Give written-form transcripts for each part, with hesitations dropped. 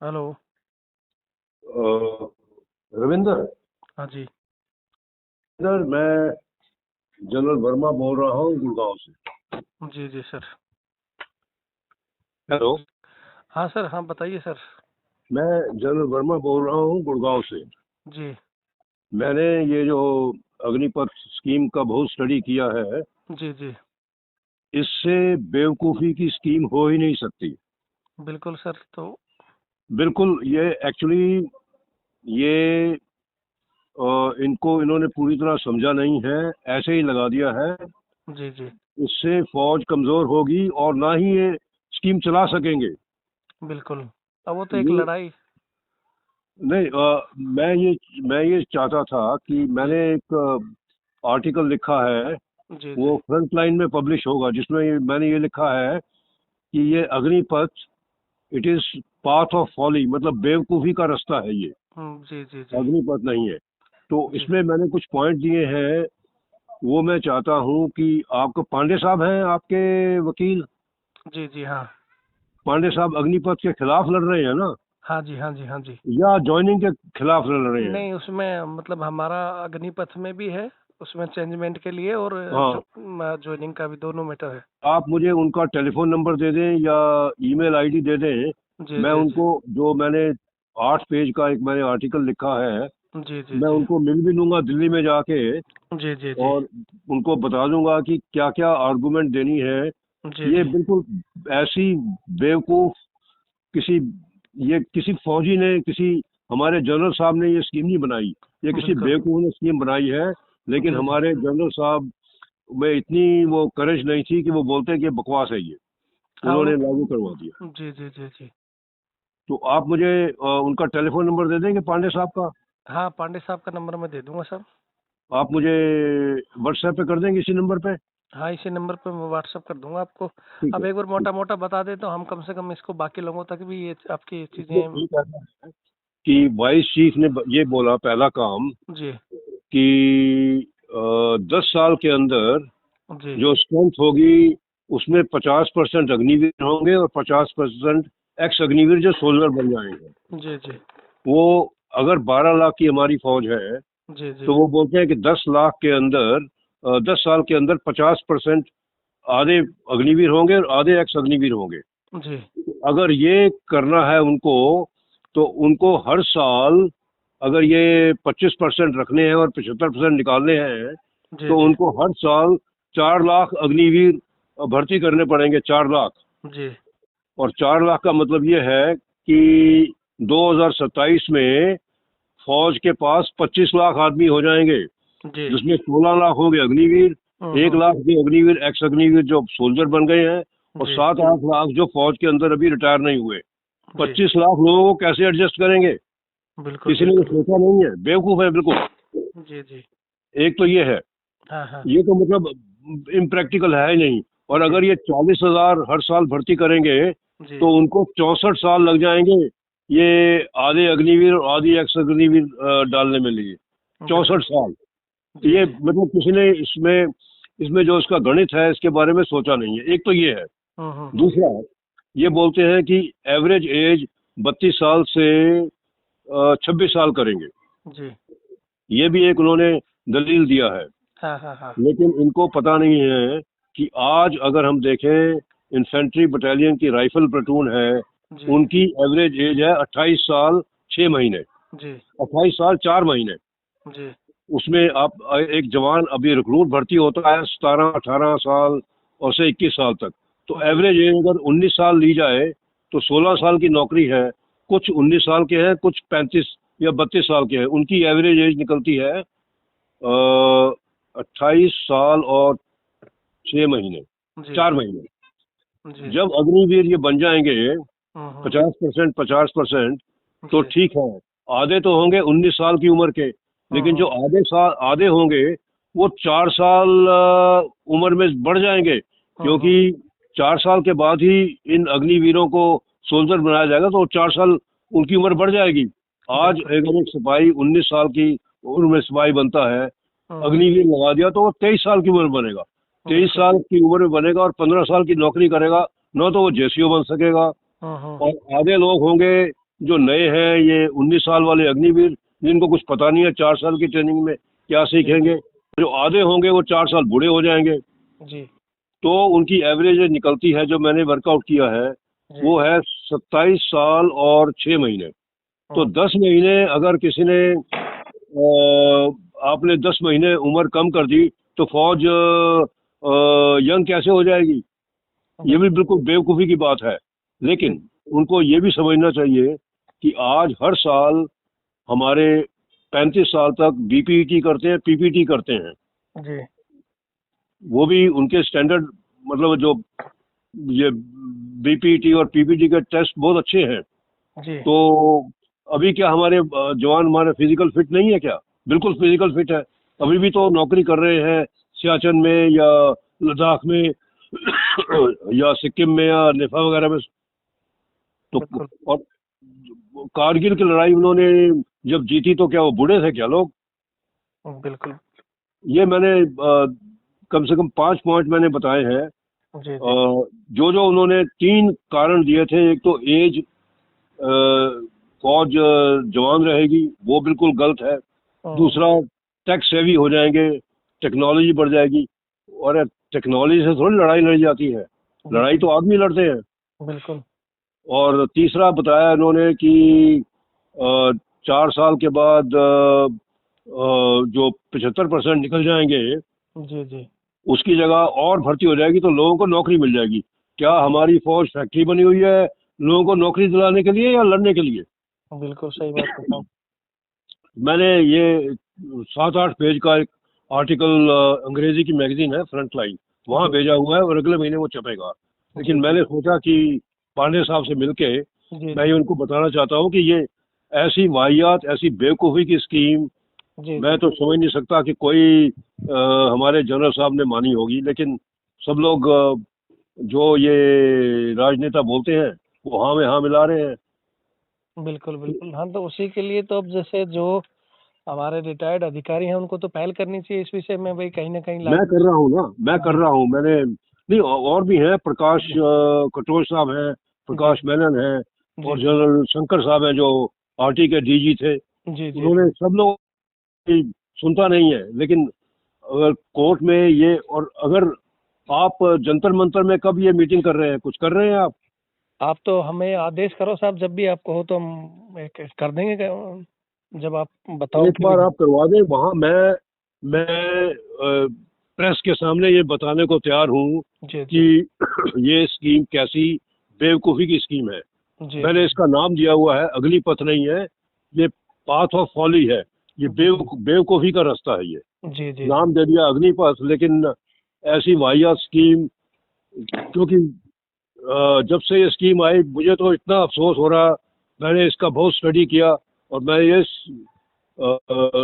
Hello. अ, रविंदर। हाँ जी। Sir, मैं general Verma बोल रहा हूँ गुड़गांव से। जी जी सर। हेलो। हाँ सर, हाँ बताइए सर। मैं जनरल वर्मा बोल रहा हूँ गुड़गांव से। जी मैंने ये जो अग्निपथ स्कीम का बहुत स्टडी किया है। जी जी। इससे बेवकूफ़ी की स्कीम हो ही नहीं सकती। बिल्कुल सर। तो बिल्कुल, ये एक्चुअली ये इनको इन्होंने पूरी तरह समझा नहीं है, ऐसे ही लगा दिया है। जी जी। इससे फौज कमज़ोर होगी और ना ही ये स्कीम चला सकेंगे। बिल्कुल। अब वो तो एक ये लड़ाई। नहीं, मैं ये चाहता था कि जी मैंने एक आर्टिकल लिखा है। जी जी। वो फ्रंट लाइन में पब्लिश होगा, जिसमें मैंने ये लिखा है कि ये Agnipath, it is path of folly, मतलब बेवकूफ़ी का रास्ता है ये। जी जी जी। अग्निपथ नहीं है। तो जी इसमें मैंने कुछ पॉइंट दिए हैं। वो मैं चाहता हूँ कि आपको, पांडे साहब हैं आपके वकील? जी जी। हाँ पांडे साहब अग्निपथ के खिलाफ लड़ रहे हैं ना, हाँ जी। हाँ जी। हाँ जी। या ज्वाइनिंग के खिलाफ लड़ रहे हैं? नहीं, उसमें मतलब हमारा अग्निपथ में भी है, उसमें चेंजमेंट के लिए, और हाँ। ज्वाइनिंग का भी, दोनों मैटर है। आप मुझे उनका टेलीफोन नंबर दे दें या ईमेल आईडी दे दें। जी मैं जी जी। उनको, जो मैंने 8 पेज का एक मैंने आर्टिकल लिखा है, जी जी मैं जी। उनको मिल भी लूंगा दिल्ली में जाके। जी जी जी। और उनको बता दूंगा कि क्या क्या आर्गुमेंट देनी है। जी ये जी। बिल्कुल ऐसी बेवकूफ, किसी ये किसी फौजी ने, किसी हमारे जनरल साहब ने ये स्कीम नहीं बनाई। ये किसी बिल्कुल। बेवकूफ ने स्कीम बनाई है। लेकिन जी जी। हमारे जनरल साहब में इतनी वो करेज नहीं थी कि वो बोलते कि बकवास है ये। हाँ उन्होंने लागू करवा उन दिया। जी जी जी जी। तो आप मुझे उनका टेलीफोन नंबर दे देंगे, पांडे साहब का? हाँ, पांडे साहब का नंबर मैं दे दूंगा सर। आप मुझे व्हाट्सएप पे कर देंगे इसी नंबर पे? हाँ, इसी नंबर पे मैं व्हाट्सअप कर दूंगा आपको। ठीक अब है, एक बार ठीक। मोटा मोटा बता दें तो हम कम से कम इसको बाकी लोगों तक भी ये आपकी इसमें चीज़ें। एक ऐसा है कि वाइस चीफ ने ये बोला, पहला काम, जी कि 10 साल के अंदर जी जो स्ट्रेंथ होगी उसमें 50% अग्निवीर होंगे और 50% एक्स अग्निवीर जो सोल्जर बन जाएंगे। जी जी वो, अगर 12 लाख की हमारी फौज है, जी जी तो वो बोलते हैं कि 10 लाख के अंदर, 10 साल के अंदर 50% आधे अग्निवीर होंगे और आधे एक्स अग्निवीर होंगे। जी अगर ये करना है उनको, तो उनको हर साल, अगर ये 25% रखने हैं और 75% निकालने हैं, जी तो जी उनको हर साल 4 लाख अग्निवीर भर्ती करने पड़ेंगे, 4 लाख। जी और 4 लाख का मतलब ये है कि 2027 में फौज के पास 25 लाख आदमी हो जाएंगे, जी। जिसमें 16 लाख होंगे अग्निवीर, 1 लाख जो अग्निवीर एक्स अग्निवीर जो सोल्जर बन गए हैं, और जी 7-8 लाख जो फौज के अंदर अभी रिटायर नहीं हुए। जी। 25 लाख लोगों को कैसे एडजस्ट करेंगे? बिल्कुल किसी ने तो बिल्कुल। सोचा नहीं है, बेवकूफ है बिल्कुल। जी जी। एक तो ये है, हाँ हाँ। ये तो मतलब इम्प्रैक्टिकल है ही नहीं। और जी अगर ये 40,000 हर साल भर्ती करेंगे, जी तो उनको 64 साल लग जाएंगे ये आधे अग्निवीर और आधी एक्स अग्निवीर डालने में लिए। बिल्कुल। 64 साल। जी ये जी। मतलब किसी ने इसमें इसमें जो इसका गणित है, इसके बारे में सोचा नहीं है। एक तो ये है। हम्म। दूसरा, ये बोलते हैं कि एवरेज एज 32 साल से 26 साल करेंगे। जी। ये भी एक उन्होंने दलील दिया है। हाँ हाँ हाँ। लेकिन इनको पता नहीं है कि आज अगर हम देखें, इन्फेंट्री बटालियन की राइफल प्लेटून है, जी उनकी एवरेज एज है 28 साल 6 महीने, जी 28 साल 4 महीने। जी। उसमें आप एक जवान अभी रिक्रूट भर्ती होता है 17-18 साल और से 21 साल तक। तो जी एवरेज एज अगर 19 साल ली जाए, तो 16 साल की नौकरी है। कुछ 19 साल के हैं, कुछ 35 या 32 साल के हैं। उनकी एवरेज एज निकलती है 28 साल और 6 महीने, जी 4 महीने। जी। जब अग्निवीर ये बन जाएंगे हम्म। 50%, तो जी। ठीक है, आधे तो होंगे 19 साल की उम्र के। लेकिन जो हम्म। आधे होंगे, वो 4 साल उम्र में बढ़ जाएंगे, हम्म। क्योंकि 4 साल के बाद ही इन अग्निवीरों को सोल्जर बनाया जाएगा, तो 4 साल उनकी उम्र बढ़ जाएगी। आज बिल्कुल। अगर एक सिपाही 19 साल की उम्र में सिपाही बनता है, हम्म। अग्निवीर लगा दिया, तो वो 23 साल की उम्र बनेगा। तेईस बिल्कुल। साल की उम्र में बनेगा और 15 साल की नौकरी करेगा। न तो वो जेसीओ बन सकेगा। हम्म। और आधे लोग होंगे जो नए हैं ये 19 साल वाले अग्निवीर, जिनको कुछ पता नहीं है 4 साल की ट्रेनिंग में क्या सीखेंगे, जो आधे होंगे वो 4 साल बूढ़े हो जाएंगे। जी तो उनकी एवरेज निकलती है, जो मैंने वर्कआउट किया है, जी। वो है 27 साल और 6 महीने। तो 10 महीने अगर किसी ने आपने 10 महीने उम्र कम कर दी तो फौज यंग कैसे हो जाएगी? ये भी बिल्कुल बेवकूफ़ी की बात है। लेकिन उनको ये भी समझना चाहिए कि आज हर साल हमारे 35 साल तक बीपीटी करते हैं, पीपीटी करते हैं। जी वो भी उनके स्टैंडर्ड, मतलब जो ये बीपीटी और पीपीटी के टेस्ट बहुत अच्छे हैं। जी। तो अभी क्या हमारे जवान हमारे फिजिकल फिट नहीं है क्या? बिल्कुल फिजिकल फिट है। अभी भी तो नौकरी कर रहे हैं सियाचिन में या लद्दाख में या सिक्किम में या नेफा वगैरह में। तो बिल्कुल और कारगिल की लड़ाई उन्होंने जब जीती तो क्या वो बूढ़े थे क्या लोग? बिल्कुल। ये मैंने कम से कम 5 पॉइंट मैंने बताए हैं। जी जी जो जो उन्होंने 3 कारण दिए थे, एक तो एज, फौज जवान रहेगी, वो बिल्कुल गलत है। दूसरा, टैक्स सेवी हो जाएंगे, टेक्नोलॉजी बढ़ जाएगी। और टेक्नोलॉजी से थोड़ी लड़ाई लड़ी जाती है, लड़ाई तो आदमी लड़ते हैं। बिल्कुल। और तीसरा बताया इन्होंने कि 4 साल के बाद जो 75% निकल जाएंगे, जी जी। उसकी जगह और भर्ती हो जाएगी तो लोगों को नौकरी मिल जाएगी। क्या हमारी फौज फैक्ट्री बनी हुई है लोगों को नौकरी दिलाने के लिए या लड़ने के लिए? बिल्कुल सही बात बताऊँ। मैंने ये 7-8 पेज का एक आर्टिकल, अंग्रेजी की मैगजीन है फ्रंटलाइन, वहाँ जी भेजा हुआ है और अगले महीने वो छपेगा। जी लेकिन मैंने सोचा कि पांडे साहब से मिलके जी मैं ये उनको बताना चाहता हूँ कि ये ऐसी वाहियात, ऐसी बेवकूफ़ी की स्कीम जी मैं जी। तो समझ नहीं सकता कि कोई हमारे जनरल साहब ने मानी होगी। लेकिन सब लोग जो ये राजनेता बोलते हैं वो हाँ में हाँ मिला रहे हैं। बिल्कुल बिल्कुल। हाँ, तो उसी के लिए तो अब जैसे जो हमारे रिटायर्ड अधिकारी हैं उनको तो पहल करनी चाहिए इस विषय में, भाई कहीं ना कहीं मैं लागू। कर रहा हूँ ना, मैं कर जी रहा हूँ। मैंने नहीं, और भी हैं, प्रकाश जी कटोच साहब हैं, जी प्रकाश मेनन हैं, जी और जी जनरल शंकर साहब हैं जो आरटी के डीजी थे। जी जी उन्होंने, सब लोग सुनता नहीं है। लेकिन अगर कोर्ट में ये, और अगर आप जंतर मंतर में कब ये मीटिंग कर रहे हैं, कुछ कर रहे हैं आप? आप तो हमें आदेश करो साहब, जब भी आपको हो तो हम एक कर देंगे जब आप बताओ एक कि बार भी। आप करवा दें वहाँ। मैं प्रेस के सामने ये बताने को तैयार हूँ जी कि जी ये स्कीम कैसी बेवकूफ़ी की स्कीम है। जी मैंने जी इसका नाम दिया हुआ है, अगली पथ नहीं है, ये पाथ ऑफ फॉली है। ये जी बेवकूफ़ी का रास्ता है ये। जी जी जी नाम दे दिया अग्निपथ, लेकिन ऐसी वाहियात स्कीम। क्योंकि जब से ये स्कीम आई मुझे तो इतना अफसोस हो रहा। मैंने इसका बहुत स्टडी किया और मैं ये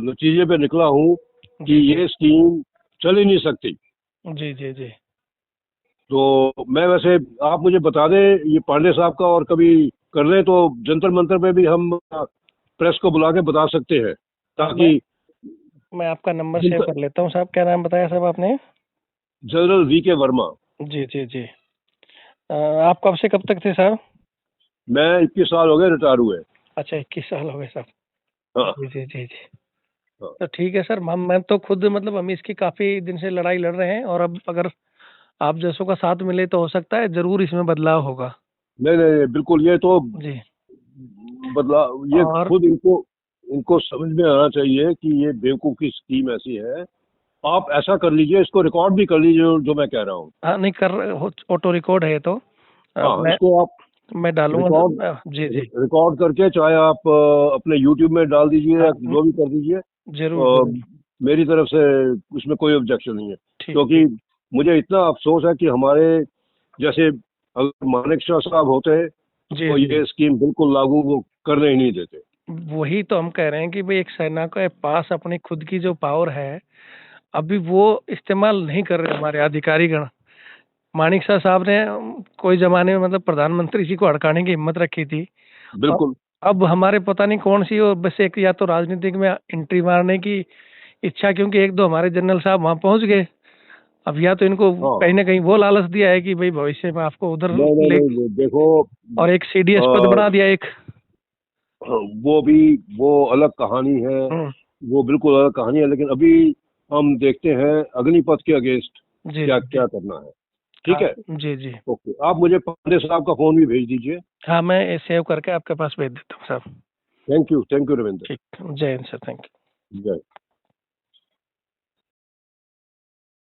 नतीजे पे निकला हूँ कि जी ये स्कीम चल ही नहीं सकती। जी जी जी। तो मैं वैसे, आप मुझे बता दें ये पांडे साहब का, और कभी कर लें तो जंतर मंतर पे भी हम प्रेस को बुला के बता सकते हैं, हाँ, मैं ताकि मैं आपका नंबर सेव जिनका, कर लेता हूँ साहब। क्या नाम बताया साहब आपने? जनरल वी के वर्मा। जी जी जी। आप कब से कब तक थे साहब? मैं 21 साल हो गए रिटायर हुए। अच्छा, 21 साल हो गए साहब। हाँ जी जी जी जी। हाँ। तो ठीक है सर, हम मैं तो खुद मतलब हम इसकी काफ़ी दिन से लड़ाई लड़ रहे हैं, और अब अगर आप जैसों का साथ मिले तो हो सकता है ज़रूर इसमें बदलाव होगा। नहीं नहीं नहीं, बिल्कुल ये तो जी। बदलाव, ये और खुद इनको इनको समझ में आना चाहिए कि ये बेवकूफ़ की स्कीम ऐसी है। आप ऐसा कर लीजिए, इसको रिकॉर्ड भी कर लीजिए जो मैं कह रहा हूँ। हाँ, नहीं कर ऑटो रिकॉर्ड है ये तो। हाँ, मैं इसको आप डालूंगा रिकॉर्ड सर। जी जी। रिकॉर्ड करके, चाहे आप अपने यूट्यूब में डाल दीजिए हाँ, या जो भी कर दीजिए। जरूर जरूर। मेरी तरफ से उसमें कोई ऑब्जेक्शन नहीं है। ठीक क्योंकि ठीक। मुझे इतना अफसोस है कि हमारे जैसे, अगर मानेक शाह साहब होते जी तो जी। ये स्कीम बिल्कुल लागू वो करने ही नहीं देते। वही तो हम कह रहे हैं कि भाई एक सेना के पास अपनी खुद की जो पावर है, अभी वो इस्तेमाल नहीं कर रहे हमारे अधिकारीगण। मानिक शाह साहब ने कोई जमाने में मतलब प्रधानमंत्री जी को हड़काने की हिम्मत रखी थी। अब बिल्कुल। अब हमारे पता नहीं कौन सी हो, बस एक या तो राजनीतिक में एंट्री मारने की इच्छा, क्योंकि एक दो हमारे जनरल साहब वहां पहुंच गए। अब या तो इनको हाँ, कहीं ना कहीं वो लालच दिया है कि भाई भविष्य में आपको उधर नहीं नहीं ले, नहीं, देखो, और एक सीडीएस पद अ, बना दिया एक। वो अलग कहानी है, वो बिल्कुल अलग कहानी है। लेकिन अभी हम देखते हैं अग्निपथ के अगेंस्ट जी क्या जी क्या करना है। ठीक है, जी जी। ओके। आप मुझे पांडे साहब का फोन भी भेज दीजिए। हाँ, मैं सेव करके आपके पास भेज देता हूँ साहब। Thank you Ravindra. ठीक, जय हिंद सर, थैंक यू। जय।